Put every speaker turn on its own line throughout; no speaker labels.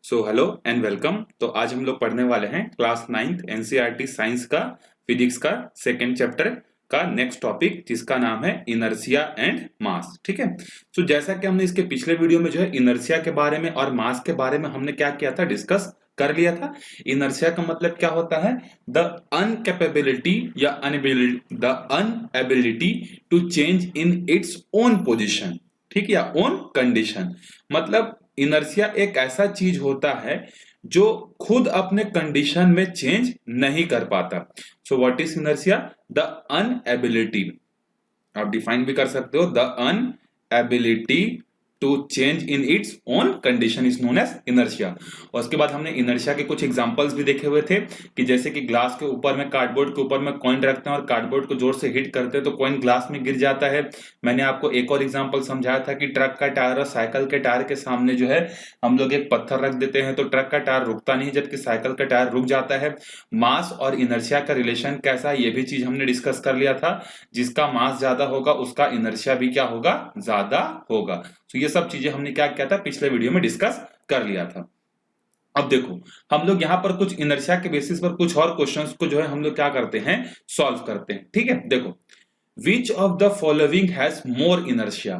So hello and welcome. तो आज हम लोग पढ़ने वाले हैं क्लास 9th एनसीईआरटी साइंस का फिजिक्स का सेकेंड चैप्टर का नेक्स्ट टॉपिक, जिसका नाम है इनर्शिया एंड मास। ठीक है। तो जैसा कि हमने इसके पिछले वीडियो में जो है इनर्शिया के बारे में और मास के बारे में हमने क्या किया था, डिस्कस कर लिया था। इनर्शिया का मतलब क्या होता है? द अनकैपेबिलिटी या unability to change in its own position, ठीक है, या ओन कंडीशन। मतलब इनर्शिया एक ऐसा चीज होता है जो खुद अपने कंडीशन में चेंज नहीं कर पाता। So what is inertia? The unability, आप डिफाइन भी कर सकते हो, the unability to change in its own condition is known as inertia. और उसके बाद हमने इनर्शिया के कुछ एग्जांपल्स भी देखे हुए थे कि जैसे कि ग्लास के ऊपर में, कार्डबोर्ड के ऊपर में कॉइन रखते हैं और कार्डबोर्ड को जोर से हिट करते हैं तो कॉइन ग्लास में गिर जाता है। मैंने आपको एक और एग्जांपल समझाया था कि ट्रक का टायर और साइकिल के टायर के सामने जो है हम लोग एक पत्थर रख देते हैं तो ट्रक का टायर रुकता नहीं, जबकि साइकिल का टायर रुक जाता है। मास और इनर्शिया का रिलेशन कैसा है, ये भी चीज हमने डिस्कस कर लिया था। जिसका मास ज्यादा होगा उसका इनर्शिया भी क्या होगा? ज्यादा होगा। तो ये सब चीजें हमने क्या किया था, पिछले वीडियो में डिस्कस कर लिया था। अब देखो, हम लोग यहाँ पर कुछ इनर्शिया के बेसिस पर कुछ और क्वेश्चंस को जो है हम लोग क्या करते हैं, सॉल्व करते हैं। ठीक है। देखो, which of the following has more inertia.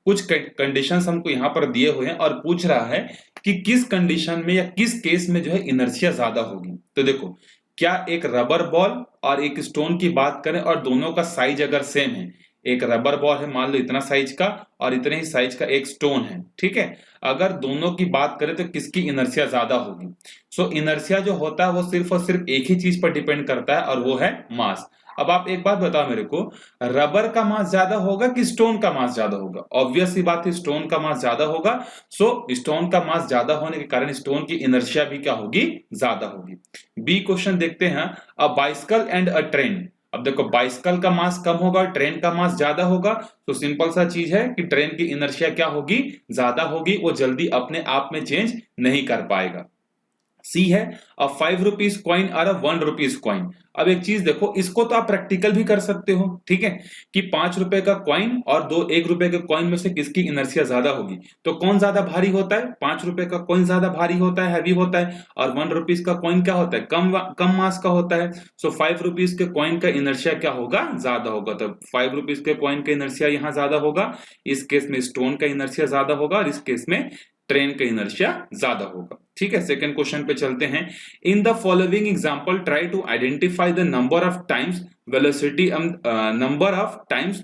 कुछ कंडीशंस हमको यहाँ पर दिए हुए हैं और पूछ रहा है कि किस कंडीशन में या किस केस में जो है इनर्शिया ज्यादा होगी। तो देखो, क्या एक रबर बॉल और एक स्टोन की बात करें और दोनों का साइज अगर सेम है, एक रबर बॉल है मान लो इतना साइज का और इतने ही साइज का एक स्टोन है, ठीक है, अगर दोनों की बात करें तो किसकी इनर्शिया ज्यादा होगी? सो इनर्शिया जो होता है वो सिर्फ और सिर्फ एक ही चीज पर डिपेंड करता है और वो है मास। अब आप एक बात बताओ मेरे को, रबर का मास ज्यादा होगा कि स्टोन का मास ज्यादा होगा? ऑब्वियस सी बात है, स्टोन का मास ज्यादा होगा। सो स्टोन का मास ज्यादा होने के कारण स्टोन की इनर्शिया भी क्या होगी? ज्यादा होगी। बी क्वेश्चन देखते हैं, a bicycle and a train. अब देखो, बाइसिकल का मास कम होगा और ट्रेन का मास ज्यादा होगा, तो सिंपल सा चीज है कि ट्रेन की इनर्शिया क्या होगी? ज्यादा होगी, वो जल्दी अपने आप में चेंज नहीं कर पाएगा। सी है, अ 5 रुपीज कॉइन और अ 1 रुपीज कॉइन। अब एक चीज देखो, इसको तो आप प्रैक्टिकल भी कर सकते हो, ठीक है, कि 5 रुपए का कॉइन और 1 रुपए के कॉइन में से किसकी इनर्शिया ज्यादा होगी। तो कौन ज्यादा भारी होता है? 5 रुपए का कॉइन ज्यादा भारी होता है, हैवी होता है, और 1 रुपीज का कॉइन क्या होता है? कम मास का होता है। सो 5 रुपीज के कॉइन का इनर्शिया क्या होगा? ज्यादा होगा। तो 5 रुपीज के कॉइन का इनर्शिया यहाँ ज्यादा होगा, इस केस में स्टोन का इनर्शिया ज्यादा होगा और इस केस में ट्रेन का इनर्शिया ज्यादा होगा। ठीक है। सेकंड क्वेश्चन पे चलते हैं। In the following example try to identify the number of times velocity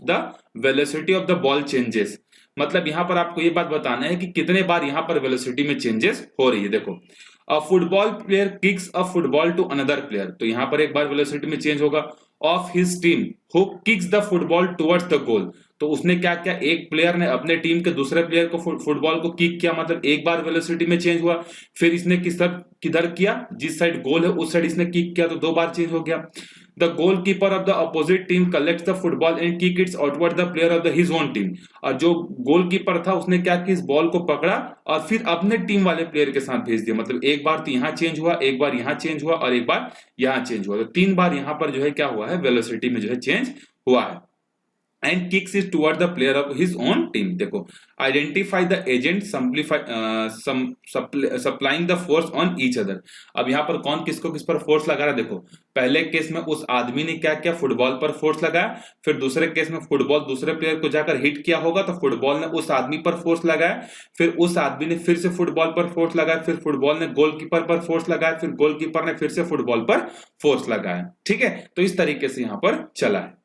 the velocity of the ball changes. मतलब यहां पर आपको ये बात बताना है कि कितने बार यहां पर वेलोसिटी में चेंजेस हो रही है। देखो, a football player kicks a football to another player, तो यहां पर एक बार वेलोसिटी में चेंज होगा। Of his team who kicks the football towards the goal, तो उसने क्या किया, एक प्लेयर ने अपने टीम के दूसरे प्लेयर को फुटबॉल को किक किया, मतलब एक बार वेलोसिटी में चेंज हुआ। फिर इसने किधर किया, जिस साइड गोल है उस साइड इसने किक किया, तो 2 बार चेंज हो गया। The goalkeeper of the opposite team collects the football and kick it's outward the player of the his own team, और जो गोलकीपर था उसने क्या किया, इस बॉल को पकड़ा और फिर अपने टीम वाले प्लेयर के साथ भेज दिया। मतलब एक बार तो यहां चेंज हुआ, एक बार यहां चेंज हुआ और एक बार यहां चेंज हुआ, तो 3 बार यहां पर जो है क्या हुआ है, वेलोसिटी में जो है चेंज हुआ है। And kicks is toward the player of his own team. देखो, identify the agent supplying the force on each other. अब यहाँ पर कौन किसको किस पर फोर्स लगा रहा है? देखो, पहले केस में उस आदमी ने क्या किया, फुटबॉल पर फोर्स लगाया। फिर दूसरे केस में फुटबॉल दूसरे प्लेयर को जाकर हिट किया होगा तो फुटबॉल ने उस आदमी पर फोर्स लगाया, फिर उस आदमी ने फिर से फुटबॉल पर फोर्स लगाया, फिर फुटबॉल ने गोलकीपर पर फोर्स लगाया, फिर गोलकीपर ने फिर से फुटबॉल पर फोर्स लगाया। ठीक है, तो इस तरीके से यहां पर चला है।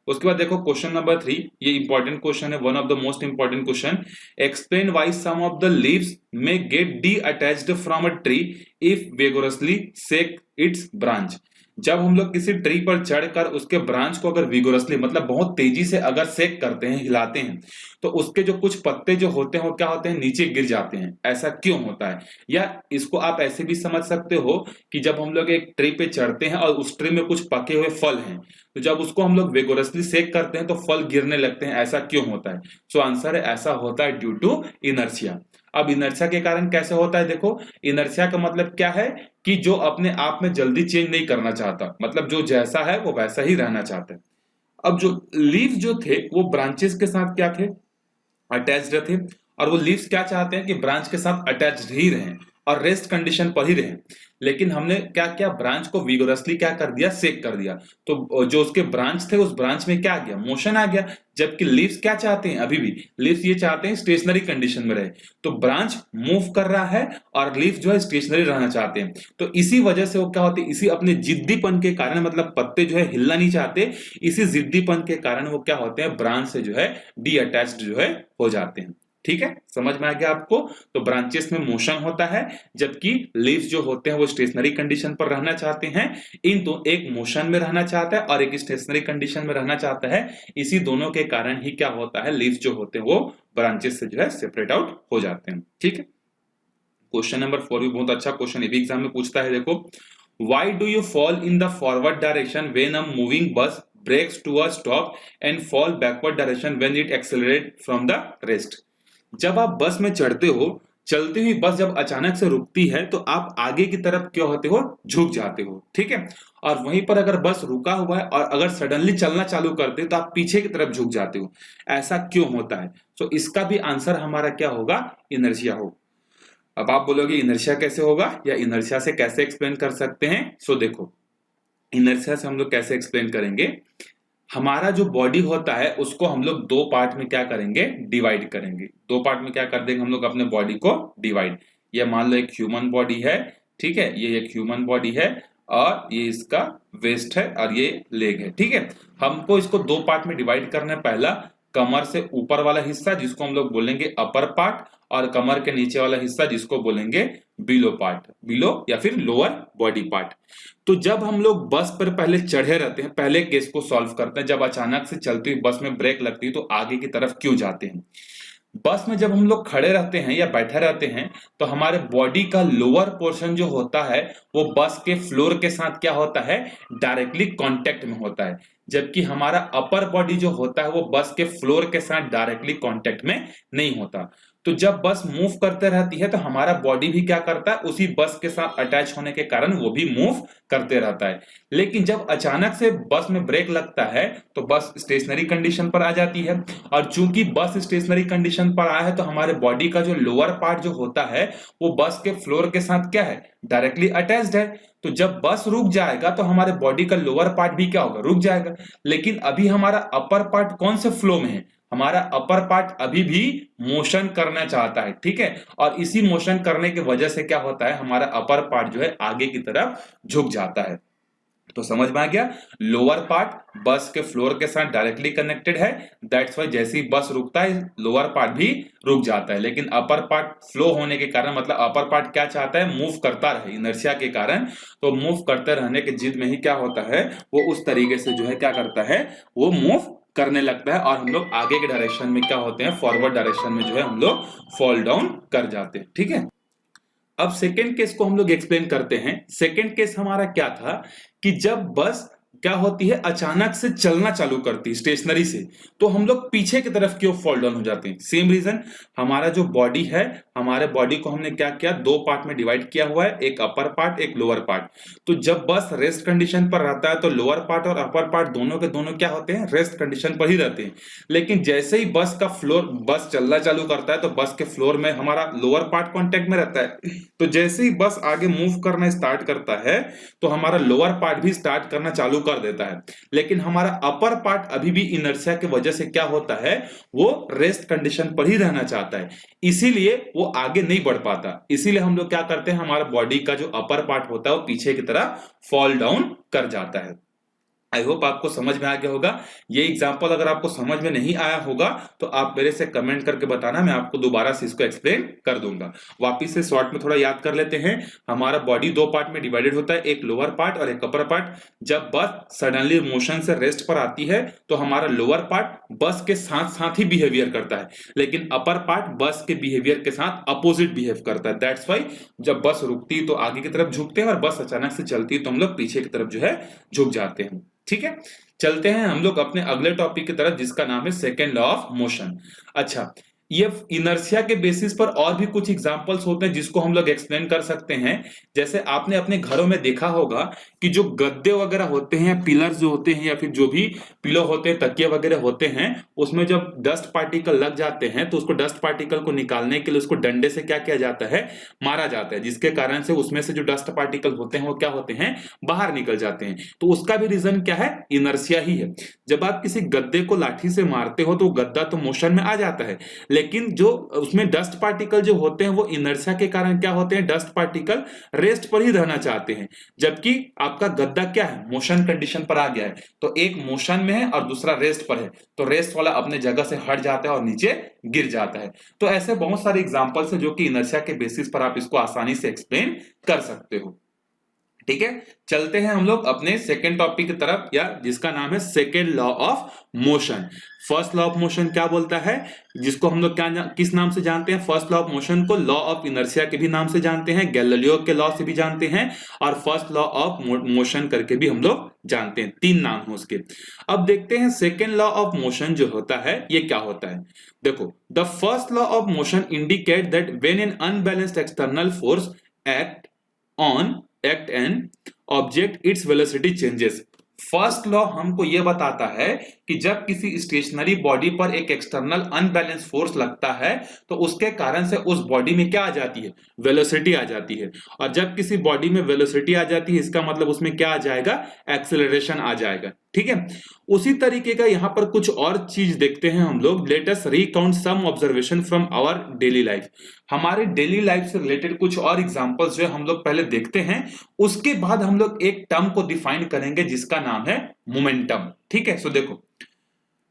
उसके बाद देखो क्वेश्चन नंबर 3, ये इंपॉर्टेंट क्वेश्चन है, one of the most important question. Explain why some of the leaves may get detached from a tree if vigorously shake its branch. जब हम लोग किसी ट्री पर चढ़कर उसके ब्रांच को अगर विगोरसली मतलब बहुत तेजी से अगर शेक करते हैं, हिलाते हैं, तो उसके जो कुछ पत्ते जो होते हैं वो क्या होते हैं, नीचे गिर जाते हैं। ऐसा क्यों होता है? या इसको आप ऐसे भी समझ सकते हो कि जब हम लोग एक ट्री पे चढ़ते हैं और उस ट्री में कुछ पके हुए फल हैं, तो जब उसको हम लोग विगोरसली शेक करते हैं तो फल गिरने लगते हैं। ऐसा क्यों होता है? सो आंसर है, ऐसा होता है ड्यू टू इनर्शिया। अब इनर्शिया के कारण कैसे होता है? देखो, इनर्शिया का मतलब क्या है कि जो अपने आप में जल्दी चेंज नहीं करना चाहता, मतलब जो जैसा है वो वैसा ही रहना चाहता है। अब जो लीव्स जो थे वो ब्रांचेस के साथ क्या थे, अटैच्ड थे, और वो लीव्स क्या चाहते हैं कि ब्रांच के साथ अटैच्ड ही रहें। और रेस्ट कंडीशन पर ही रहे, लेकिन हमने क्या किया, ब्रांच को विगोरसली क्या कर दिया, सेक कर दिया, तो जो उसके ब्रांच थे उस ब्रांच में क्या आ गया, मोशन आ गया। जबकि लीव्स क्या चाहते हैं, अभी भी लीव्स ये चाहते हैं स्टेशनरी कंडीशन में रहे, तो ब्रांच मूव कर रहा है और लीफ जो है स्टेशनरी रहना चाहते हैं। तो इसी वजह से वो क्या होते हैं, इसी अपने जिद्दीपन के कारण, मतलब पत्ते जो है हिलना नहीं चाहते, इसी जिद्दीपन के कारण वो क्या होते हैं, ब्रांच से जो है डी अटैच्ड जो है हो जाते हैं। ठीक है, समझ में आ गया आपको। तो ब्रांचेस में मोशन होता है, जबकि लीव्स जो होते हैं वो स्टेशनरी कंडीशन पर रहना चाहते हैं। इन दो, एक मोशन में रहना चाहता है और एक स्टेशनरी कंडीशन में रहना चाहता है। इसी दोनों के कारण ही क्या होता है, लीव्स जो होते हैं वो ब्रांचेस से जो है सेपरेट आउट हो जाते हैं। ठीक है, क्वेश्चन नंबर 4 भी बहुत अच्छा क्वेश्चन, ये भी एग्जाम में पूछता है। देखो, why do you fall in the forward direction when a moving bus brakes to a stop and fall backward direction when it accelerate from the rest. जब आप बस में चढ़ते हो, चलती हुई बस जब अचानक से रुकती है तो आप आगे की तरफ क्या होते हो, झुक जाते हो। ठीक है, और वहीं पर अगर बस रुका हुआ है और अगर सडनली चलना चालू करते तो आप पीछे की तरफ झुक जाते हो। ऐसा क्यों होता है? तो इसका भी आंसर हमारा क्या होगा, इनर्शिया हो। अब आप बोलोगे इनर्शिया कैसे होगा या इनर्शिया से कैसे एक्सप्लेन कर सकते हैं? सो देखो, इनर्शिया से हम लोग कैसे एक्सप्लेन करेंगे, हमारा जो बॉडी होता है उसको हम लोग दो पार्ट में क्या करेंगे, डिवाइड करेंगे। दो पार्ट में क्या कर देंगे हम लोग अपने बॉडी को डिवाइड। ये मान लो एक ह्यूमन बॉडी है, ठीक है, ये एक ह्यूमन बॉडी है और ये इसका वेस्ट है और ये लेग है। ठीक है, हमको इसको दो पार्ट में डिवाइड करना है। पहला, कमर से ऊपर वाला हिस्सा जिसको हम लोग बोलेंगे अपर पार्ट, और कमर के नीचे वाला हिस्सा जिसको बोलेंगे बिलो पार्ट, बिलो या फिर लोअर बॉडी पार्ट। तो जब हम लोग बस पर पहले चढ़े रहते हैं, पहले केस को सॉल्व करते हैं। जब अचानक से चलती हुई बस में ब्रेक लगती है तो आगे की तरफ क्यों जाते हैं? बस में जब हम लोग खड़े रहते हैं या बैठे रहते हैं तो हमारे बॉडी का लोअर पोर्शन जो होता है वो बस के फ्लोर के साथ क्या होता है, डायरेक्टली कांटेक्ट में होता है। जबकि हमारा अपर बॉडी जो होता है वो बस के फ्लोर के साथ डायरेक्टली कांटेक्ट में नहीं होता। तो जब बस मूव करते रहती है तो हमारा बॉडी भी क्या करता है, उसी बस के साथ अटैच होने के कारण वो भी मूव करते रहता है। लेकिन जब अचानक से बस में ब्रेक लगता है तो बस स्टेशनरी कंडीशन पर आ जाती है, और चूंकि बस स्टेशनरी कंडीशन पर आया है तो हमारे बॉडी का जो लोअर पार्ट जो होता है वो बस के फ्लोर के साथ क्या है, डायरेक्टली अटैच्ड है। तो जब बस रुक जाएगा तो हमारे बॉडी का लोअर पार्ट भी क्या होगा, रुक जाएगा। लेकिन अभी हमारा अपर पार्ट कौन से फ्लो में है, हमारा अपर पार्ट अभी भी मोशन करना चाहता है। ठीक है, और इसी मोशन करने की वजह से क्या होता है, हमारा अपर पार्ट जो है आगे की तरफ झुक जाता है। तो समझ में आ गया, लोअर पार्ट बस के फ्लोर के साथ डायरेक्टली कनेक्टेड है, दैट्स व्हाई जैसे ही बस रुकता है लोअर पार्ट भी रुक जाता है। लेकिन अपर पार्ट फ्लो होने के कारण, मतलब अपर पार्ट क्या चाहता है, मूव करता रहे इनर्शिया के कारण। तो मूव करते रहने के जिद में ही क्या होता है, वो उस तरीके से जो है क्या करता है, वो मूव करने लगता है और हम लोग आगे के डायरेक्शन में क्या होते हैं, फॉरवर्ड डायरेक्शन में जो है हम लोग फॉल डाउन कर जाते हैं। ठीक है, अब सेकेंड केस को हम लोग एक्सप्लेन करते हैं। सेकेंड केस हमारा क्या था कि जब बस क्या होती है, अचानक से चलना चालू करती है स्टेशनरी से, तो हम लोग पीछे की तरफ क्यों फॉल डाउन हो जाते हैं? सेम रीजन, हमारा जो बॉडी है, हमारे बॉडी को हमने क्या किया, दो पार्ट में डिवाइड किया हुआ है, एक अपर पार्ट एक लोअर पार्ट। तो जब बस रेस्ट कंडीशन पर रहता है तो लोअर पार्ट और अपर पार्ट दोनों के दोनों क्या होते हैं, रेस्ट कंडीशन पर ही रहते हैं। लेकिन जैसे ही बस का फ्लोर, बस चलना चालू करता है तो बस के फ्लोर में हमारा लोअर पार्ट कांटेक्ट में रहता है। तो जैसे ही बस आगे मूव करना स्टार्ट करता है तो हमारा लोअर पार्ट भी स्टार्ट करना चालू कर देता है। लेकिन हमारा अपर पार्ट अभी भी इनर्शिया की वजह से क्या होता है, वो रेस्ट कंडीशन पर ही रहना चाहता है, इसीलिए वो आगे नहीं बढ़ पाता। इसीलिए हम लोग क्या करते हैं, हमारा बॉडी का जो अपर पार्ट होता है वो पीछे की तरह फॉल डाउन कर जाता है। आई होप आपको समझ में आ गया होगा। ये एग्जांपल अगर आपको समझ में नहीं आया होगा तो आप मेरे से कमेंट करके बताना, मैं आपको दोबारा से इसको एक्सप्लेन कर दूंगा। वापिस से शॉर्ट में थोड़ा याद कर लेते हैं। हमारा बॉडी दो पार्ट में डिवाइडेड होता है, एक लोअर पार्ट और एक अपर पार्ट। जब बस सडनली मोशन से रेस्ट पर आती है तो हमारा लोअर पार्ट बस के साथ साथ ही बिहेवियर करता है, लेकिन अपर पार्ट बस के बिहेवियर के साथ अपोजिट बिहेव करता है। दैट्स वाई जब बस रुकती है तो आगे की तरफ झुकते हैं और बस अचानक से चलती है तो हम लोग पीछे की तरफ जो है झुक जाते हैं। ठीक है, चलते हैं हम लोग अपने अगले टॉपिक की तरफ जिसका नाम है सेकेंड लॉ ऑफ मोशन। अच्छा, ये इनर्शिया के बेसिस पर और भी कुछ एग्जांपल्स होते हैं जिसको हम लोग एक्सप्लेन कर सकते हैं। जैसे आपने अपने घरों में देखा होगा कि जो गद्दे वगैरह होते हैं, पिलर्स जो होते हैं, या फिर जो भी पिलो होते हैं, तकिए वगैरह होते हैं, उसमें जब डस्ट पार्टिकल लग जाते हैं तो उसको डस्ट पार्टिकल को निकालने के लिए उसको डंडे से क्या किया जाता है, मारा जाता है, जिसके कारण से उसमें से जो डस्ट पार्टिकल होते हैं वो क्या होते हैं, बाहर निकल जाते हैं। तो उसका भी रीजन क्या है, इनर्शिया ही है। जब आप किसी गद्दे को लाठी से मारते हो तो गद्दा तो मोशन में आ जाता है, लेकिन जो उसमें डस्ट पार्टिकल जो होते हैं वो इनर्शिया के कारण क्या होते हैं, डस्ट पार्टिकल रेस्ट पर ही रहना चाहते हैं, जबकि आपका गद्दा क्या है, मोशन कंडीशन पर आ गया है। तो एक मोशन में है और दूसरा रेस्ट पर है, तो रेस्ट वाला अपने जगह से हट जाता है और नीचे गिर जाता है। तो ऐसे बहुत सारे एग्जांपल्स है जो कि इनर्शिया के बेसिस पर आप इसको आसानी से एक्सप्लेन कर सकते हो। ठीक है, चलते हैं हम लोग अपने सेकेंड टॉपिक की तरफ, या जिसका नाम है second law of motion. First law of motion क्या बोलता है, जिसको हम लोग किस नाम से जानते हैं, फर्स्ट लॉ ऑफ मोशन को लॉ ऑफ इनर्शिया के भी नाम से जानते हैं, गैलीलियो के लॉ से भी जानते हैं, और फर्स्ट लॉ ऑफ मोशन करके भी हम लोग जानते हैं। तीन नाम है उसके। अब देखते हैं सेकेंड लॉ ऑफ मोशन जो होता है ये क्या होता है। देखो, the first law of motion indicate that when an unbalanced external force act an object its velocity changes. First law हमको यह बताता है कि जब किसी स्टेशनरी बॉडी पर एक एक्सटर्नल अनबैलेंस फोर्स लगता है तो उसके कारण से उस बॉडी में क्या आ जाती है, वेलोसिटी आ जाती है। और जब किसी बॉडी में वेलोसिटी आ जाती है इसका मतलब उसमें क्या आ जाएगा, एक्सेलरेशन आ जाएगा। ठीक है, उसी तरीके का यहां पर कुछ और चीज देखते हैं हम लोग। Let us recount some observation from our daily life. हमारे डेली लाइफ से रिलेटेड कुछ और एग्जांपल्स जो हम लोग पहले देखते हैं, उसके बाद हम लोग एक टर्म को डिफाइन करेंगे जिसका नाम है मोमेंटम। ठीक है, सो देखो,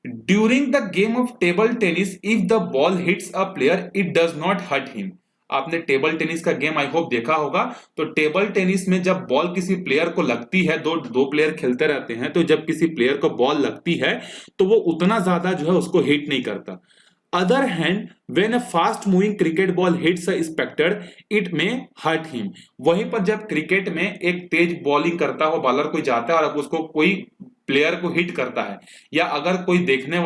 during the game of table tennis if the ball hits a player it does not hurt him. आपने टेबल टेनिस का गेम आई होप देखा होगा। तो टेबल टेनिस में जब बॉल किसी प्लेयर को लगती है, दो प्लेयर खेलते रहते हैं, तो जब किसी प्लेयर को बॉल लगती है तो वो उतना ज्यादा जो है उसको हिट नहीं करता। Other hand when a fast moving cricket ball hits a spectator it may hurt him. वहीं पर जब क्रिकेट में एक तेज बॉलिंग करता हो बॉलर कोई जाता है और अब उसको कोई प्लेयर को हिट करता है, या अगर कोई देखने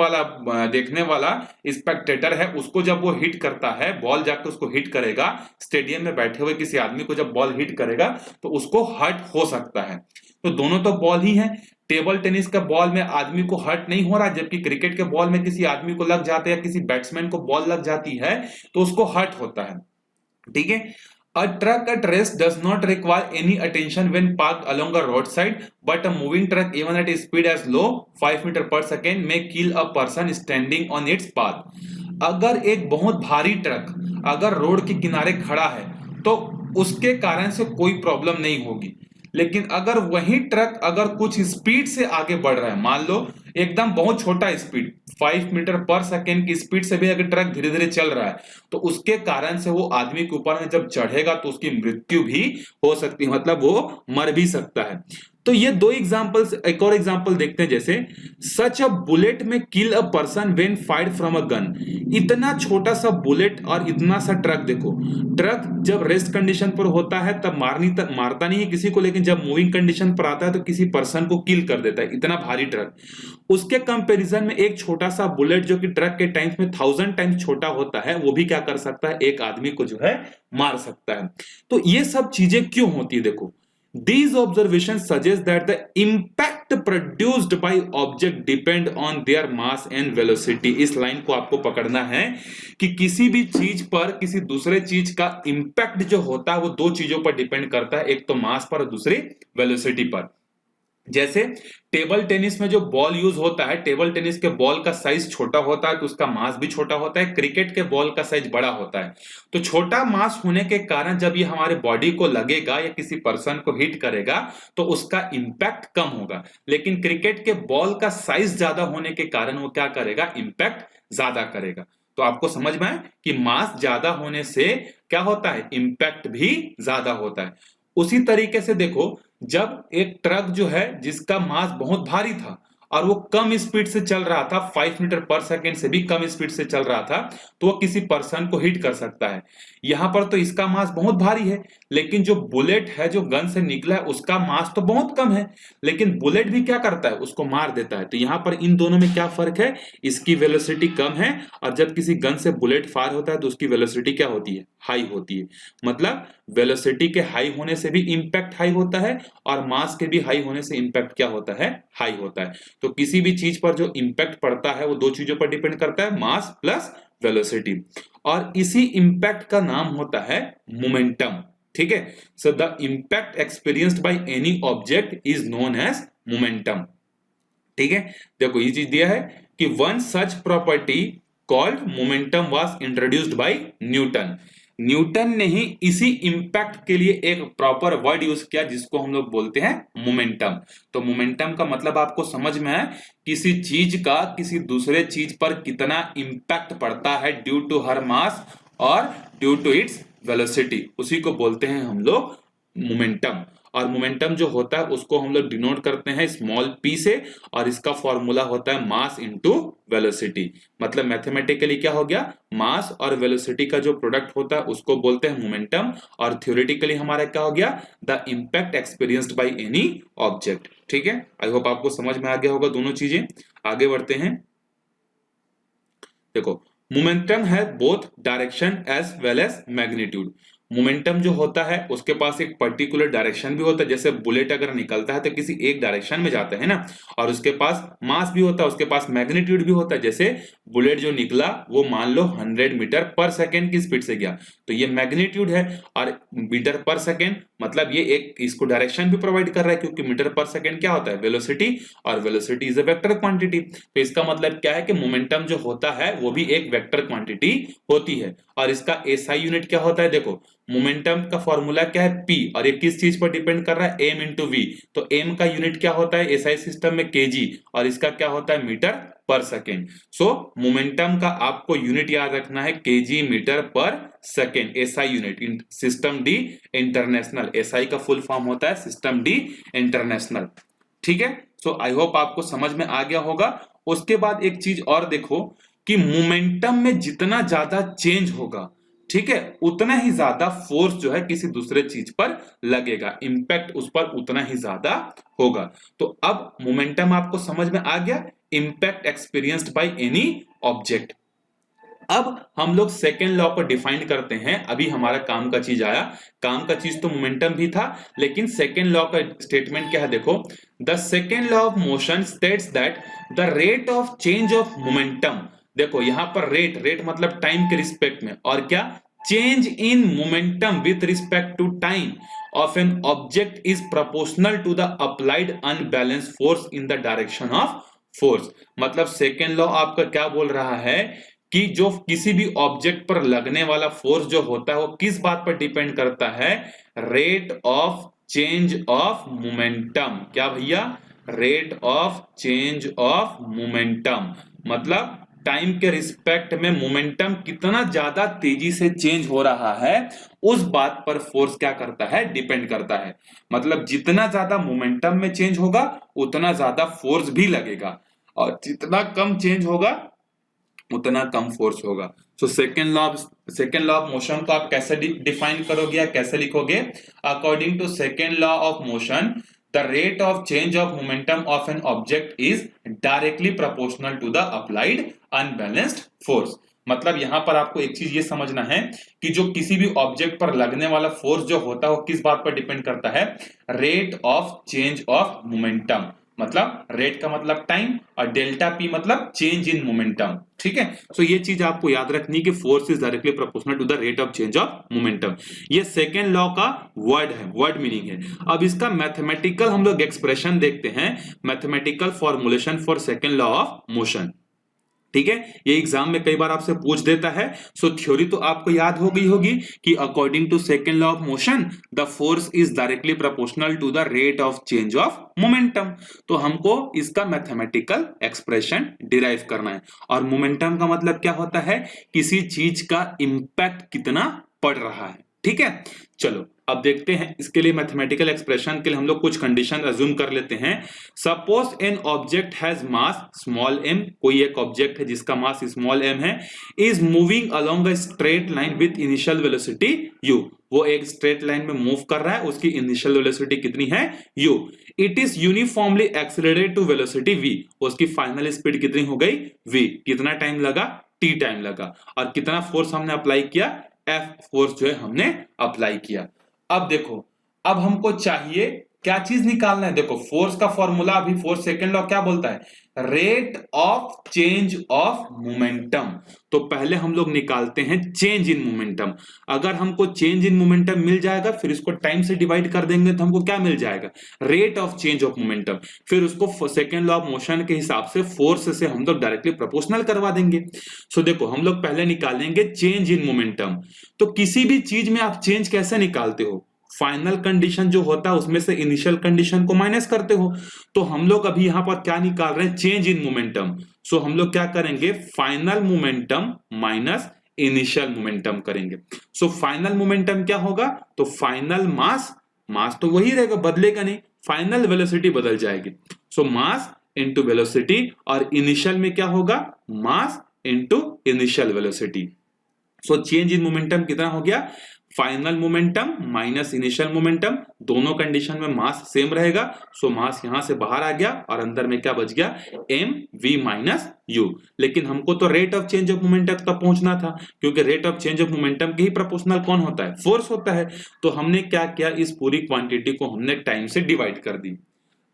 वाला स्पेक्टेटर है उसको जब वो हिट करता है, बॉल जाकर उसको हिट करेगा, स्टेडियम में बैठे हुए किसी आदमी को जब बॉल हिट करेगा तो उसको हर्ट हो सकता है। तो दोनों तो बॉल ही हैं। टेबल टेनिस का बॉल में आदमी को हर्ट नहीं हो रहा, जबकि क्रिकेट के बॉल में किसी आदमी को लग जाता है या किसी बैट्समैन को बॉल लग जाती है तो उसको हर्ट होता है। ठीक है, a truck at rest does not require any attention when parked along a roadside, but a moving truck even at a speed as low 5 metre पर second may kill a person standing on its path। अगर एक बहुत भारी truck अगर road के किनारे खड़ा है तो उसके कारण से कोई प्रॉब्लम नहीं होगी, लेकिन अगर वही ट्रक अगर कुछ स्पीड से आगे बढ़ रहा है, मान लो एकदम बहुत छोटा स्पीड 5 मीटर पर सेकेंड की स्पीड से भी अगर ट्रक धीरे धीरे चल रहा है तो उसके कारण से वो आदमी के ऊपर में जब चढ़ेगा तो उसकी मृत्यु भी हो सकती है, मतलब वो मर भी सकता है। तो ये दो एग्जांपल्स, एक और एग्जांपल देखते हैं। जैसे सच अ बुलेट में kill a person when fired from a gun. इतना छोटा सा बुलेट और इतना सा ट्रक, देखो ट्रक जब रेस्ट कंडीशन पर होता है तब मारता नहीं है किसी को, लेकिन जब मूविंग कंडीशन पर आता है तो किसी पर्सन को किल कर देता है, इतना भारी ट्रक। उसके कंपैरिजन में एक छोटा सा बुलेट जो कि ट्रक के टाइम्स में 1000 टाइम्स छोटा होता है, वो भी क्या कर सकता है, एक आदमी को जो है मार सकता है। तो ये सब चीजें क्यों होती है, देखो these observations suggest that the impact produced by object depend on their mass and velocity। इस लाइन को आपको पकड़ना है कि किसी भी चीज पर किसी दूसरे चीज का इंपैक्ट जो होता है वो दो चीजों पर डिपेंड करता है, एक तो मास पर और दूसरी वेलोसिटी पर। जैसे टेबल टेनिस में जो बॉल यूज होता है, टेबल टेनिस के बॉल का साइज छोटा होता है तो उसका मास भी छोटा होता है, क्रिकेट के बॉल का साइज बड़ा होता है। तो छोटा मास होने के कारण जब ये हमारे बॉडी को लगेगा या किसी पर्सन को हिट करेगा तो उसका इंपैक्ट कम होगा, लेकिन क्रिकेट के बॉल का साइज ज्यादा होने के कारण वो क्या करेगा, इंपैक्ट ज्यादा करेगा। तो आपको समझ में आए कि मास ज्यादा होने से क्या होता है, इंपैक्ट भी ज्यादा होता है। उसी तरीके से देखो, जब एक ट्रक जो है जिसका मास बहुत भारी था और वो कम स्पीड से चल रहा था, 5 मीटर पर सेकेंड से भी कम स्पीड से चल रहा था, तो वो किसी पर्सन को हिट कर सकता है। यहाँ पर तो इसका मास बहुत भारी है, लेकिन जो बुलेट है जो गन से निकला है उसका मास तो बहुत कम है, लेकिन बुलेट भी क्या करता है, उसको मार देता है। तो यहाँ पर इन दोनों में क्या फर्क है, इसकी वेलोसिटी कम है, और जब किसी गन से बुलेट फायर होता है तो उसकी वेलोसिटी क्या होती है, हाई होती है। मतलब वेलोसिटी के हाई होने से भी इंपैक्ट हाई होता है, और मास के भी हाई होने से इंपैक्ट क्या होता है, हाई होता है। तो किसी भी चीज पर जो इंपैक्ट पड़ता है वो दो चीजों पर डिपेंड करता है, मास प्लस वेलोसिटी, और इसी इंपैक्ट का नाम होता है मोमेंटम। ठीक है, so the impact experienced by any object is known as momentum. ठीक है, देखो ये चीज दिया है कि one such property called momentum was introduced by Newton. Newton ने ही इसी इंपैक्ट के लिए एक प्रॉपर वर्ड यूज किया जिसको हम लोग बोलते हैं मोमेंटम। तो मोमेंटम का मतलब आपको समझ में है, किसी चीज का किसी दूसरे चीज पर कितना इंपैक्ट पड़ता है ड्यू टू हर मास और ड्यू टू इट्स वेलोसिटी, उसी को बोलते हैं हम लोग मोमेंटम। और मोमेंटम जो होता है उसको हम लोग डिनोट करते हैं स्मॉल p से, और इसका फॉर्मूला होता है मास इनटू वेलोसिटी। मतलब मैथमेटिकली क्या हो गया, मास और वेलोसिटी का जो प्रोडक्ट होता है उसको बोलते हैं मोमेंटम, और थ्योरेटिकली हमारा क्या हो गया, the impact experienced by any object. ठीक है, आई होप आपको समझ में आ गया होगा दोनों चीजें। आगे बढ़ते हैं। देखो, मोमेंटम है both direction as well as magnitude. Momentum जो होता है उसके पास एक पर्टिकुलर डायरेक्शन भी होता है, जैसे बुलेट अगर निकलता है तो किसी एक डायरेक्शन में जाता है ना, और उसके पास मास भी होता है, उसके पास मैग्नीट्यूड भी होता है। जैसे बुलेट जो निकला वो मान लो 100 मीटर पर सेकेंड की स्पीड से गया, तो ये मैग्नीट्यूड है, और मीटर पर सेकेंड मतलब ये एक इसको डायरेक्शन भी प्रोवाइड कर रहा है, क्योंकि मीटर पर सेकेंड क्या होता है, वेलोसिटी, और velocity is a vector quantity. तो इसका मतलब क्या है कि मोमेंटम जो होता है वो भी एक वेक्टर क्वांटिटी होती है, और इसका एसआई यूनिट क्या होता है। देखो, मोमेंटम का फॉर्मूला क्या है, p, और ये किस चीज पर डिपेंड कर रहा है, m इंटू वी। तो m का यूनिट क्या होता है एसआई सिस्टम में, kg, और इसका क्या होता है, मीटर पर सेकेंड। सो मोमेंटम का आपको यूनिट याद रखना है kg मीटर पर second, SI unit, system D international. SI का फुल फॉर्म होता है सिस्टम डी इंटरनेशनल। ठीक है, सो आई होप आपको समझ में आ गया होगा। उसके बाद एक चीज और देखो कि मोमेंटम में जितना ज्यादा चेंज होगा, ठीक है, उतना ही ज्यादा फोर्स जो है किसी दूसरे चीज पर लगेगा, इंपैक्ट उस पर उतना ही ज्यादा होगा। तो अब मोमेंटम आपको समझ में आ गया, impact experienced by any object. अब हम लोग सेकेंड लॉ को डिफाइन करते हैं। अभी हमारा काम का चीज आया, काम का चीज तो मोमेंटम भी था, लेकिन सेकेंड लॉ का स्टेटमेंट क्या है, देखो, the second law of motion states that the rate of change of momentum. देखो यहां पर रेट मतलब टाइम के रिस्पेक्ट में, और क्या, change in momentum with respect to time of an object is proportional to the applied unbalance force in the direction of force. मतलब second law आपका क्या बोल रहा है कि जो किसी भी ऑब्जेक्ट पर लगने वाला फोर्स जो होता है वो किस बात पर डिपेंड करता है, rate of change of momentum. क्या भैया, rate of change of momentum, मतलब टाइम के रिस्पेक्ट में मोमेंटम कितना ज्यादा तेजी से चेंज हो रहा है उस बात पर फोर्स क्या करता है, डिपेंड करता है। मतलब जितना ज्यादा मोमेंटम में चेंज होगा उतना ज्यादा फोर्स भी लगेगा, और जितना कम चेंज होगा उतना कम फोर्स होगा। So second law of motion को आप कैसे डिफाइन करोगे या कैसे लिखोगे, according to second law of motion the rate of change of momentum of an object is directly proportional to the applied unbalanced force. मतलब यहां पर आपको एक चीज ये समझना है कि जो किसी भी ऑब्जेक्ट पर लगने वाला फोर्स जो होता है वो किस बात पर डिपेंड करता है, rate of change of momentum. मतलब रेट का मतलब टाइम, और डेल्टा पी मतलब चेंज इन मोमेंटम। ठीक है, सो ये चीज आपको याद रखनी कि force is directly proportional to the rate of change of momentum. ये सेकेंड लॉ का वर्ड है, वर्ड मीनिंग है। अब इसका मैथमेटिकल हम लोग एक्सप्रेशन देखते हैं, mathematical formulation for second law of motion. ठीक है, ये एग्जाम में कई बार आपसे पूछ देता है। सो थ्योरी तो आपको याद हो गई होगी कि according to second law of motion the force is directly proportional to the rate of change of momentum. तो हमको इसका मैथमेटिकल एक्सप्रेशन डिराइव करना है। और मोमेंटम का मतलब क्या होता है, किसी चीज का इंपैक्ट कितना पड़ रहा है। ठीक है, चलो अब देखते हैं, इसके लिए मैथमेटिकल एक्सप्रेशन के लिए हम लोग कुछ कंडीशन अज्यूम कर लेते हैं। Suppose an object has mass small m, कोई एक ऑब्जेक्ट है जिसका मास स्मॉल m है, is moving along a straight line with initial velocity u, वो एक स्ट्रेट लाइन में मूव कर रहा है, उसकी इनिशियल वेलोसिटी कितनी है u, it is uniformly accelerated to velocity v, उसकी फाइनल स्पीड कितनी हो गई v, कितना टाइम लगा t टाइम लगा, और कितना फोर्स हमने अप्लाई किया F फोर्स जो है हमने अप्लाई किया। अब देखो, अब हमको चाहिए क्या चीज निकालना है, देखो फोर्स का फॉर्मूला अभी फोर्स सेकंड लॉ क्या बोलता है, rate of change of momentum. तो पहले हम लोग निकालते हैं चेंज इन मोमेंटम। अगर हमको चेंज इन मोमेंटम मिल जाएगा, फिर इसको टाइम से डिवाइड कर देंगे तो हमको क्या मिल जाएगा, rate of change of momentum. फिर उसको सेकेंड लॉ ऑफ मोशन के हिसाब से फोर्स से हम लोग डायरेक्टली प्रोपोर्शनल करवा देंगे। सो देखो हम लोग पहले निकालेंगे चेंज इन मोमेंटम। तो किसी भी चीज में आप चेंज कैसे निकालते हो, फाइनल कंडीशन जो होता है उसमें से इनिशियल कंडीशन को माइनस करते हो। तो हम लोग अभी यहां पर क्या निकाल रहे हैं, चेंज इन मोमेंटम। सो हम लोग क्या करेंगे, final momentum minus initial momentum करेंगे। सो फाइनल मोमेंटम क्या होगा, तो फाइनल मास, मास तो वही रहेगा, बदलेगा नहीं, फाइनल वेलोसिटी बदल जाएगी। सो मास इंटू वेलोसिटी, और इनिशियल में क्या होगा, mass into initial velocity. So change in momentum कितना हो गया, final momentum minus initial momentum, दोनों कंडीशन में मास सेम रहेगा। सो मास यहां से बाहर आ गया और अंदर में क्या बच गया, एम वी माइनस यू। लेकिन हमको तो rate of change of momentum तक पहुंचना था, क्योंकि rate of change of momentum के ही प्रोपोर्शनल कौन होता है, फोर्स होता है। तो हमने क्या किया, इस पूरी क्वांटिटी को हमने टाइम से डिवाइड कर दी।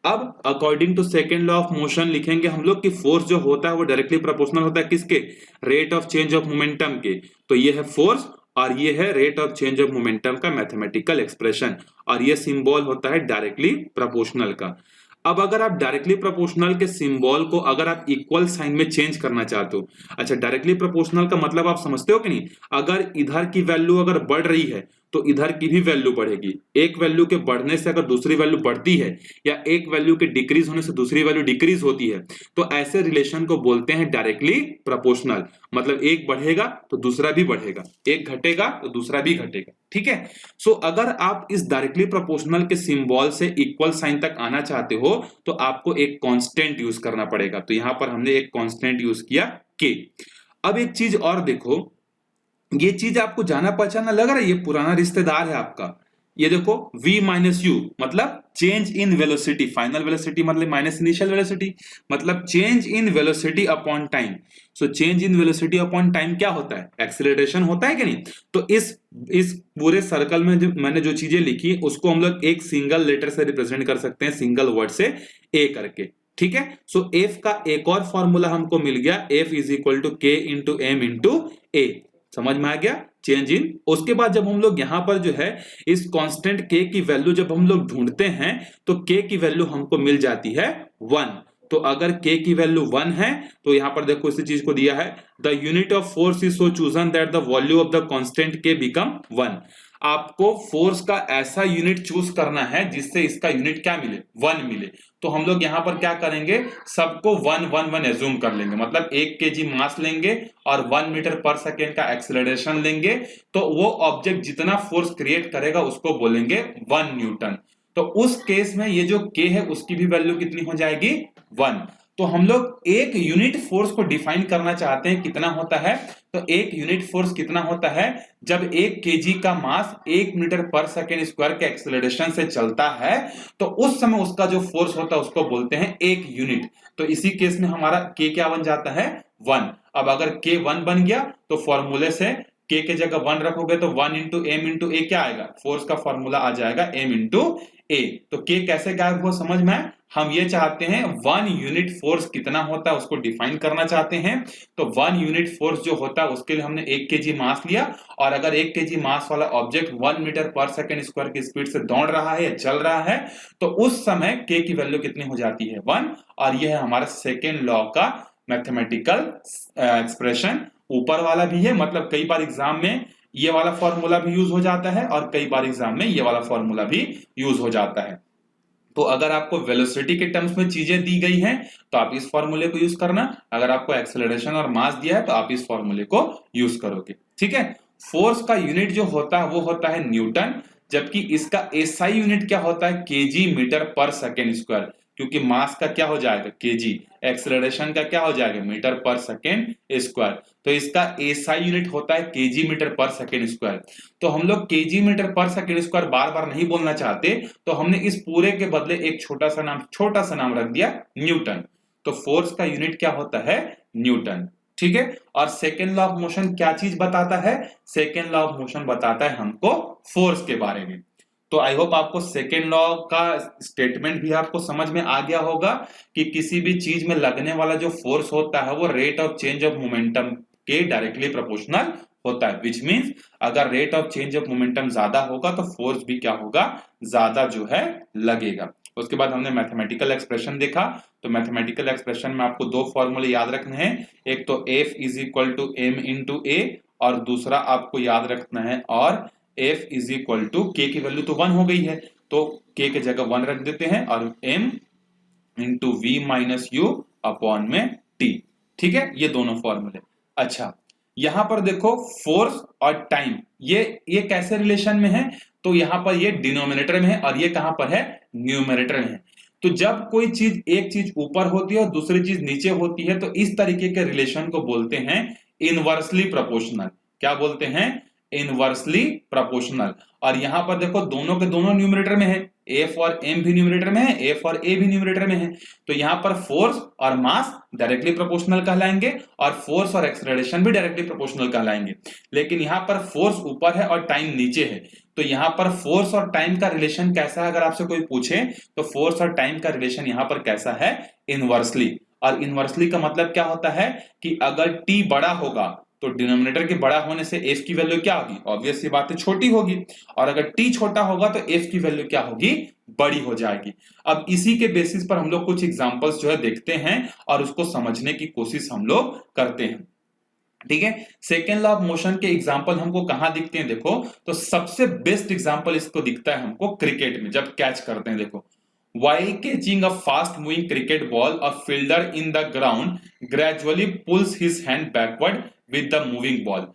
अब according to second law of motion लिखेंगे हम लोग कि फोर्स जो होता है वो डायरेक्टली प्रोपोर्शनल होता है किसके, rate of change of momentum के। तो ये है फोर्स और ये है rate of change of momentum का मैथमेटिकल एक्सप्रेशन, और ये सिंबल होता है डायरेक्टली प्रोपोर्शनल का। अब अगर आप डायरेक्टली प्रोपोर्शनल के सिंबल को अगर आप इक्वल साइन में चेंज करना चाहते हो, अच्छा डायरेक्टली प्रोपोर्शनल का मतलब आप समझते हो कि नहीं, अगर इधर की वैल्यू अगर बढ़ रही है तो इधर की भी वैल्यू बढ़ेगी। एक वैल्यू के बढ़ने से अगर दूसरी वैल्यू बढ़ती है, या एक वैल्यू के डिक्रीज होने से दूसरी वैल्यू डिक्रीज होती है, तो ऐसे रिलेशन को बोलते हैं डायरेक्टली प्रोपोर्शनल। मतलब एक बढ़ेगा तो दूसरा भी बढ़ेगा, एक घटेगा तो दूसरा भी घटेगा, ठीक है। सो अगर आप इस डायरेक्टली प्रोपोर्शनल के सिंबल से इक्वल साइन तक आना चाहते हो तो आपको एक कांस्टेंट यूज करना पड़ेगा। तो यहां पर हमने एक कांस्टेंट यूज किया के। अब एक चीज और देखो, ये चीज आपको जाना पहचाना लग रहा है, ये पुराना रिश्तेदार है आपका। ये देखो v माइनस यू मतलब change in velocity, final velocity मतलब माइनस इनिशियल वेलोसिटी, मतलब change in velocity upon time. So change in velocity upon time क्या होता है, एक्सीलरेशन होता है कि नहीं। तो इस पूरे सर्कल में जो मैंने जो चीजें लिखी उसको हम लोग एक सिंगल लेटर से रिप्रेजेंट कर सकते हैं, सिंगल वर्ड से ए करके, ठीक है। सो एफ का एक और फॉर्मूला हमको मिल गया, एफ इज इक्वल टू के इंटू एम इंटू ए। समझ में आ गया चेंज इन। उसके बाद जब हम लोग यहां पर जो है इस कांस्टेंट के की वैल्यू जब हम लोग ढूंढते हैं तो के की वैल्यू हमको मिल जाती है 1। तो अगर के की वैल्यू 1 है तो यहां पर देखो इसी चीज को दिया है, the unit of force is so chosen that the value of the constant के बिकम 1। आपको फोर्स का ऐसा यूनिट चूज करना है जिससे इसका यूनिट क्या मिले, 1 मिले। तो हम लोग यहां पर क्या करेंगे, सबको 1 1 1 एज्यूम कर लेंगे, मतलब 1 केजी मास लेंगे और 1 मीटर पर सेकेंड का एक्सेलरेशन लेंगे। तो वो ऑब्जेक्ट जितना फोर्स क्रिएट करेगा उसको बोलेंगे 1 न्यूटन। तो उस केस में ये जो के है उसकी भी वैल्यू कितनी हो जाएगी, 1। तो हम लोग एक यूनिट फोर्स को डिफाइन करना चाहते हैं, कितना होता है, तो एक यूनिट फोर्स कितना होता है जब 1 केजी का मास 1 मीटर पर सेकेंड स्क्वायर के एक्सेलरेशन से चलता है, तो उस समय उसका जो फोर्स होता है उसको बोलते हैं 1 यूनिट। तो इसी केस में हमारा के क्या बन जाता है, 1। अब अगर के 1 बन गया तो फॉर्मूले से के के जगह 1 रखोगे तो 1 इंटू एम इंटू ए क्या आएगा, फोर्स का फॉर्मूला आ जाएगा एम इंटू ए। तो के कैसे गायब हुआ समझ में, हम ये चाहते हैं 1 यूनिट फोर्स कितना होता है उसको डिफाइन करना चाहते हैं। तो 1 यूनिट फोर्स जो होता है उसके लिए हमने 1 केजी मास लिया, और अगर 1 केजी मास वाला ऑब्जेक्ट 1 मीटर पर सेकेंड स्क्वायर की स्पीड से दौड़ रहा है या चल रहा है तो उस समय के की वैल्यू कितनी हो जाती है, 1। और यह है हमारा सेकेंड लॉ का मैथमेटिकल एक्सप्रेशन। ऊपर वाला भी है, मतलब कई बार एग्जाम में ये वाला फॉर्मूला भी यूज हो जाता है और कई बार एग्जाम में ये वाला फॉर्मूला भी यूज हो जाता है। तो अगर आपको वेलोसिटी के टर्म्स में चीजें दी गई हैं तो आप इस फॉर्मूले को यूज करना, अगर आपको एक्सेलरेशन और मास दिया है तो आप इस फॉर्मूले को यूज करोगे, ठीक है। फोर्स का यूनिट जो होता है वो होता है न्यूटन, जबकि इसका एसआई यूनिट क्या होता है, केजी मीटर पर सेकेंड स्क्वायर, क्योंकि मास का क्या हो जाएगा केजी, एक्सेलरेशन का क्या हो जाएगा मीटर पर सेकेंड स्क्वायर, तो इसका एसआई यूनिट होता है केजी मीटर पर सेकेंड स्क्वायर। तो हम लोग केजी मीटर पर सेकेंड स्क्वायर बार बार नहीं बोलना चाहते, तो हमने इस पूरे के बदले एक छोटा सा नाम रख दिया न्यूटन। तो फोर्स का यूनिट क्या होता है, न्यूटन। ठीक है, और सेकेंड लॉ ऑफ मोशन क्या चीज बताता है, सेकेंड लॉ ऑफ मोशन बताता है हमको फोर्स के बारे में। तो आई होप आपको सेकेंड लॉ का स्टेटमेंट भी आपको समझ में आ गया होगा कि किसी भी चीज में लगने वाला जो फोर्स होता है वो rate of change of momentum के डायरेक्टली प्रोपोर्शनल होता है, विच मीन्स अगर rate of change of momentum ज्यादा होगा तो फोर्स भी क्या होगा, ज्यादा जो है लगेगा। उसके बाद हमने मैथमेटिकल एक्सप्रेशन देखा, तो मैथमेटिकल एक्सप्रेशन में आपको दो फॉर्मूले याद रखने हैं, एक तो F is equal to M into A, और दूसरा आपको याद रखना है और F इज इक्वल टू के की वैल्यू तो 1 हो गई है, तो k के जगह 1 रख देते हैं और m into v minus u upon में t। ठीक है, ये दोनों फॉर्मूले। अच्छा, यहां पर देखो फोर्स और टाइम ये कैसे रिलेशन में है, तो यहां पर ये डिनोमिनेटर में है और ये कहां पर है, न्यूमरेटर में है। तो जब कोई चीज एक चीज ऊपर होती है और दूसरी चीज नीचे होती है तो इस तरीके के रिलेशन को बोलते हैं इनवर्सली प्रोपोर्शनल। क्या बोलते हैं, इनवर्सली प्रोपोर्शनल। और यहां पर देखो दोनों के दोनों न्यूमरेटर में है, एफ और एम भी न्यूमरेटर में है, एफ और ए भी न्यूमरेटर में है, तो यहां पर फोर्स और मास डायरेक्टली प्रोपोर्शनल कहलाएंगे और फोर्स और एक्सेलरेशन भी डायरेक्टली प्रोपोर्शनल कहलाएंगे। लेकिन यहां पर फोर्स ऊपर है और टाइम नीचे है, तो यहां पर फोर्स और टाइम का रिलेशन कैसा है, अगर आपसे कोई पूछे तो फोर्स और टाइम का रिलेशन यहां पर कैसा है, इनवर्सली। और इनवर्सली का मतलब क्या होता है कि अगर t बड़ा होगा तो डिनोमिनेटर के बड़ा होने से f की वैल्यू क्या होगी, ऑब्वियस सी बात है छोटी होगी, और अगर t छोटा होगा तो f की वैल्यू क्या होगी, बड़ी हो जाएगी। अब इसी के बेसिस पर हम लोग कुछ एग्जांपल्स जो है देखते हैं और उसको समझने की कोशिश हम लोग करते हैं। ठीक है, सेकेंड लॉ ऑफ मोशन के एग्जांपल हमको कहां दिखते हैं, देखो तो सबसे बेस्ट एग्जांपल इसको दिखता है हमको क्रिकेट में, जब कैच करते हैं। देखो, while catching a fast moving cricket ball, a fielder in the ground gradually pulls his hand backward with the moving ball।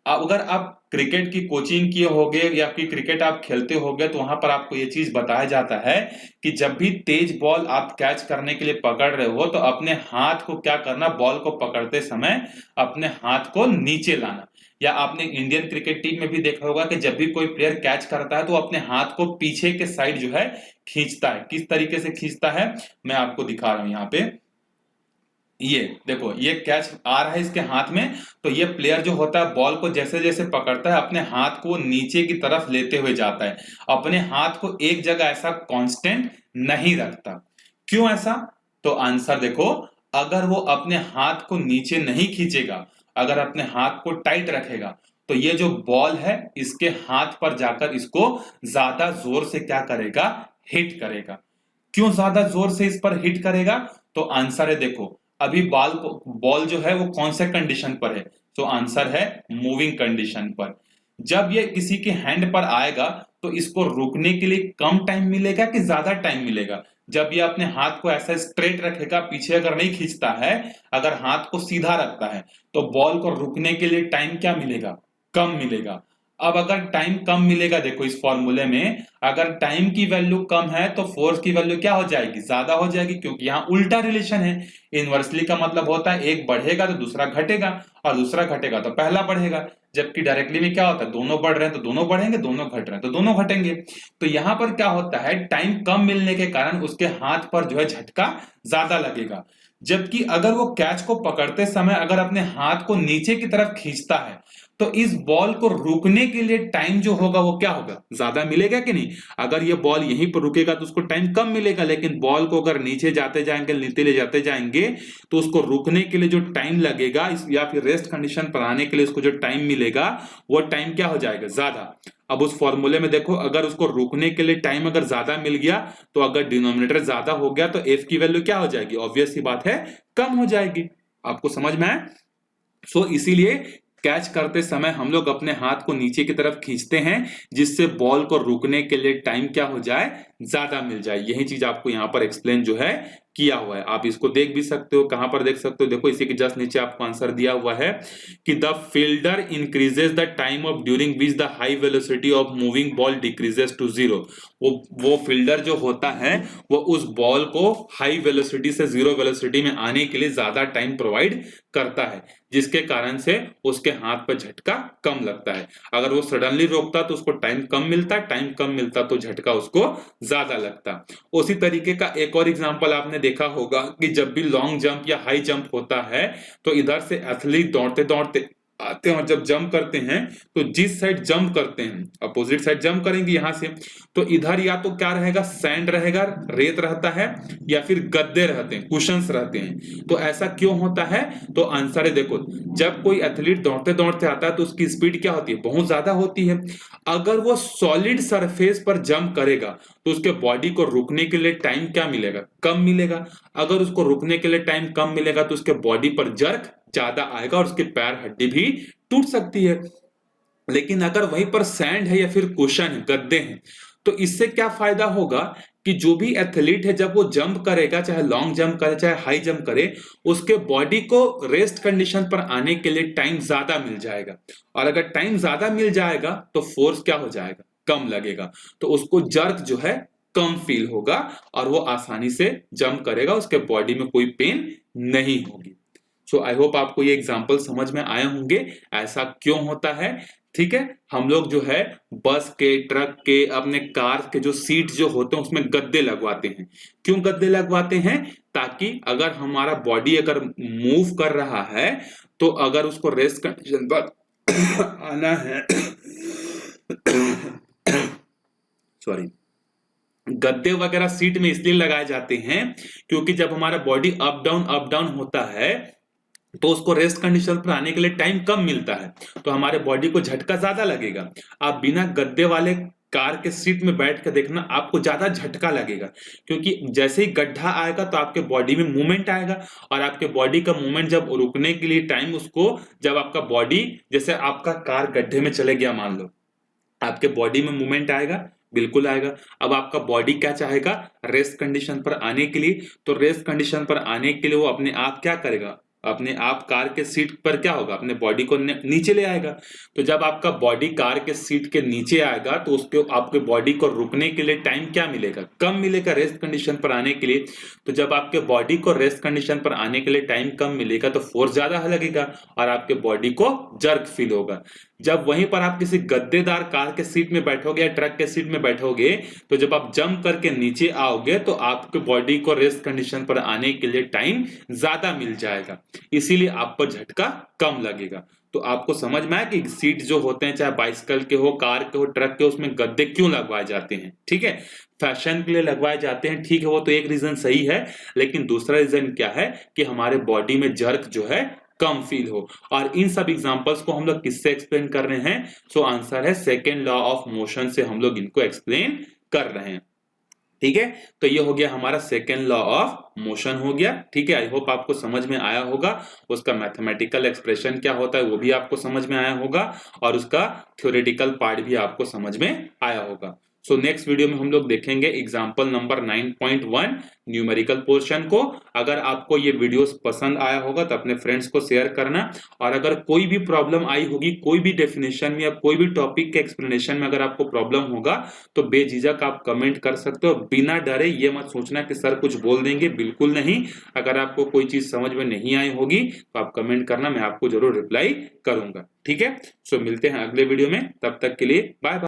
अगर आप क्रिकेट की कोचिंग किए होगे या फिर क्रिकेट आप खेलते होगे तो वहां पर आपको ये चीज बताया जाता है कि जब भी तेज बॉल आप कैच करने के लिए पकड़ रहे हो तो अपने हाथ को क्या करना, बॉल को पकड़ते समय अपने हाथ को नीचे लाना। या आपने इंडियन क्रिकेट टीम में भी देखा होगा कि जब भी कोई प्लेयर कैच करता है तो अपने हाथ को पीछे के साइड जो है खींचता है। किस तरीके से खींचता है मैं आपको दिखा रहा हूं यहाँ पे। ये देखो, ये कैच आ रहा है इसके हाथ में, तो ये प्लेयर जो होता है बॉल को जैसे जैसे पकड़ता है अपने हाथ को नीचे की तरफ लेते हुए जाता है, अपने हाथ को एक जगह ऐसा कांस्टेंट नहीं रखता। क्यों ऐसा, तो आंसर देखो, अगर वो अपने हाथ को नीचे नहीं खींचेगा, अगर अपने हाथ को टाइट रखेगा तो ये जो बॉल है इसके हाथ पर जाकर इसको ज्यादा जोर से क्या करेगा, हिट करेगा। क्यों ज्यादा जोर से इस पर हिट करेगा, तो आंसर है देखो, अभी बॉल जो है वो कौन से कंडीशन पर है, तो आंसर है मूविंग कंडीशन पर। जब ये किसी के हैंड पर आएगा तो इसको रुकने के लिए कम टाइम मिलेगा कि ज्यादा टाइम मिलेगा। जब ये अपने हाथ को ऐसा स्ट्रेट रखेगा, पीछे अगर नहीं खींचता है, अगर हाथ को सीधा रखता है तो बॉल को रुकने के लिए टाइम क्या मिलेगा, कम मिलेगा। अब अगर टाइम कम मिलेगा, देखो इस फॉर्मूले में अगर टाइम की वैल्यू कम है तो फोर्स की वैल्यू क्या हो जाएगी, ज्यादा हो जाएगी, क्योंकि यहाँ उल्टा रिलेशन है। इनवर्सली का मतलब होता है एक बढ़ेगा तो दूसरा घटेगा और दूसरा घटेगा तो पहला बढ़ेगा, जबकि डायरेक्टली में क्या होता है, दोनों बढ़ रहे हैं तो दोनों बढ़ेंगे, दोनों घट रहे हैं तो दोनों घटेंगे। तो यहां पर क्या होता है, टाइम कम मिलने के कारण उसके हाथ पर जो है झटका ज्यादा लगेगा। जबकि अगर वो कैच को पकड़ते समय अगर अपने हाथ को नीचे की तरफ खींचता है तो इस बॉल को रुकने के लिए टाइम जो होगा वो क्या होगा, ज्यादा मिलेगा कि नहीं। अगर ये बॉल यहीं पर रुकेगा तो उसको टाइम कम मिलेगा, लेकिन बॉल को अगर नीचे जाते जाएंगे, नीचे ले जाते जाएंगे तो उसको रुकने के लिए जो टाइम लगेगा या फिर रेस्ट कंडीशन पर आने के लिए उसको जो टाइम मिलेगा वो टाइम क्या हो जाएगा, ज्यादा। अब उस फॉर्मूले में देखो, अगर उसको रुकने के लिए टाइम अगर ज्यादा मिल गया तो अगर डिनोमिनेटर ज्यादा हो गया तो एफ की वैल्यू क्या हो जाएगी, ऑब्वियस सी बात है कम हो जाएगी। आपको समझ में आया। सो इसीलिए कैच करते समय हम लोग अपने हाथ को नीचे की तरफ खींचते हैं जिससे बॉल को रुकने के लिए टाइम क्या हो जाए, ज्यादा मिल जाए। यही चीज आपको यहां पर एक्सप्लेन जो है किया हुआ है। आप इसको देख भी सकते हो, कहां पर देख सकते हो, देखो इसी के जस्ट नीचे आपको आंसर दिया हुआ है कि the fielder increases the time of during which the high velocity of moving ball decreases to zero. वो फील्डर जो होता है वो उस बॉल को हाई वेलोसिटी से जीरो वेलोसिटी में आने के लिए ज्यादा टाइम प्रोवाइड करता है, जिसके कारण से उसके हाथ पर झटका कम लगता है। अगर वो सडनली रोकता तो उसको टाइम कम मिलता, टाइम कम मिलता तो झटका उसको ज्यादा लगता। उसी तरीके का एक और एग्जांपल आपने देखा होगा कि जब भी लॉन्ग जंप या हाई जंप होता है तो इधर से एथलीट दौड़ते दौड़ते आते हैं और जब जंप करते हैं तो जिस साइड जंप करते हैं अपोजिट साइड जंप करेंगे यहां से, तो इधर या तो क्या रहेगा, सैंड रहेगा, रेत रहता है, या फिर गद्दे रहते हैं, कुशंस रहते हैं। तो ऐसा क्यों होता है? तो आंसर है, देखो जब कोई एथलीट दौड़ते दौड़ते आता है तो उसकी स्पीड क्या होती है, बहुत ज्यादा होती है। अगर वो सॉलिड सरफेस पर जंप करेगा तो उसके बॉडी को रुकने के लिए टाइम क्या मिलेगा, कम मिलेगा। अगर उसको रुकने के लिए टाइम कम मिलेगा तो उसके बॉडी पर जर्क ज्यादा आएगा और उसके पैर हड्डी भी टूट सकती है। लेकिन अगर वहीं पर सैंड है या फिर कुशन है, गद्दे हैं, तो इससे क्या फायदा होगा कि जो भी एथलीट है जब वो जंप करेगा, चाहे लॉन्ग जंप करे चाहे हाई जंप करे, उसके बॉडी को रेस्ट कंडीशन पर आने के लिए टाइम ज्यादा मिल जाएगा। और अगर टाइम ज्यादा मिल जाएगा तो फोर्स क्या हो जाएगा, कम लगेगा, तो उसको जर्क जो है कम फील होगा और वो आसानी से जंप करेगा, उसके बॉडी में कोई पेन नहीं होगी। सो आई होप आपको ये एग्जांपल समझ में आए होंगे ऐसा क्यों होता है। ठीक है, हम लोग जो है बस के, ट्रक के, अपने कार के जो सीट जो होते हैं उसमें गद्दे लगवाते हैं। क्यों गद्दे लगवाते हैं? ताकि अगर हमारा बॉडी अगर मूव कर रहा है तो अगर उसको रेस्ट कंडीशन पर आना है सॉरी, गद्दे वगैरह सीट में इसलिए लगाए जाते हैं क्योंकि जब हमारा बॉडी अप डाउन होता है तो उसको रेस्ट कंडीशन पर आने के लिए टाइम कम मिलता है, तो हमारे बॉडी को झटका ज्यादा लगेगा। आप बिना गद्दे वाले कार के सीट में बैठ कर देखना, आपको ज्यादा झटका लगेगा, क्योंकि जैसे ही गड्ढा आएगा तो आपके बॉडी में मूवमेंट आएगा, और आपके बॉडी का मूवमेंट जब रुकने के लिए टाइम उसको, जब आपका बॉडी, जैसे आपका कार गड्ढे में चले गया मान लो, आपके बॉडी में मूवमेंट आएगा, बिल्कुल आएगा। अब आपका बॉडी क्या चाहेगा, रेस्ट कंडीशन पर आने के लिए, तो रेस्ट कंडीशन पर आने के लिए वो अपने आप क्या करेगा, अपने आप कार के सीट पर क्या होगा, अपने बॉडी को नीचे ले आएगा। तो जब आपका बॉडी कार के सीट के नीचे आएगा तो उसके आपके बॉडी को रुकने के लिए टाइम क्या मिलेगा, कम मिलेगा रेस्ट कंडीशन पर आने के लिए। तो जब आपके बॉडी को रेस्ट कंडीशन पर आने के लिए टाइम कम मिलेगा तो फोर्स ज्यादा लगेगा और आपके बॉडी को जर्क फील होगा। जब वहीं पर आप किसी गद्देदार कार के सीट में बैठोगे या ट्रक के सीट में बैठोगे तो जब आप जंप करके नीचे आओगे तो आपके बॉडी को रेस्ट कंडीशन पर आने के लिए टाइम ज्यादा मिल जाएगा, इसीलिए आप पर झटका कम लगेगा। तो आपको समझ में आया कि सीट जो होते हैं, चाहे बाइसिकल के हो, कार के हो, ट्रक के, उसमें गद्दे क्यों लगवाए जाते हैं। ठीक है, फैशन के लिए लगवाए जाते हैं, ठीक है, वो तो एक रीजन सही है, लेकिन दूसरा रीजन क्या है कि हमारे बॉडी में जर्क जो है कम फील हो। और इन सब एग्जांपल्स को हम लोग किससे एक्सप्लेन कर रहे हैं? सो आंसर है सेकेंड लॉ ऑफ मोशन से हम लोग इनको एक्सप्लेन कर रहे हैं। ठीक है, तो ये हो गया हमारा सेकेंड लॉ ऑफ मोशन हो गया। ठीक है, आई होप आपको समझ में आया होगा, उसका मैथमेटिकल एक्सप्रेशन क्या होता है वो भी आपको समझ में आया होगा, और उसका थ्योरेटिकल पार्ट भी आपको समझ में आया होगा। सो नेक्स्ट वीडियो में हम लोग देखेंगे एग्जाम्पल नंबर 9.1 न्यूमेरिकल पोर्शन को। अगर आपको ये वीडियोस पसंद आया होगा तो अपने फ्रेंड्स को शेयर करना, और अगर कोई भी प्रॉब्लम आई होगी, कोई भी डेफिनेशन में या कोई भी टॉपिक के एक्सप्लेनेशन में अगर आपको प्रॉब्लम होगा तो बेझिझक आप कमेंट कर सकते हो, बिना डरे। ये मत सोचना कि सर कुछ बोल देंगे, बिल्कुल नहीं। अगर आपको कोई चीज समझ में नहीं आई होगी तो आप कमेंट करना, मैं आपको जरूर रिप्लाई करूंगा। ठीक है, सो मिलते हैं अगले वीडियो में, तब तक के लिए बाय बाय।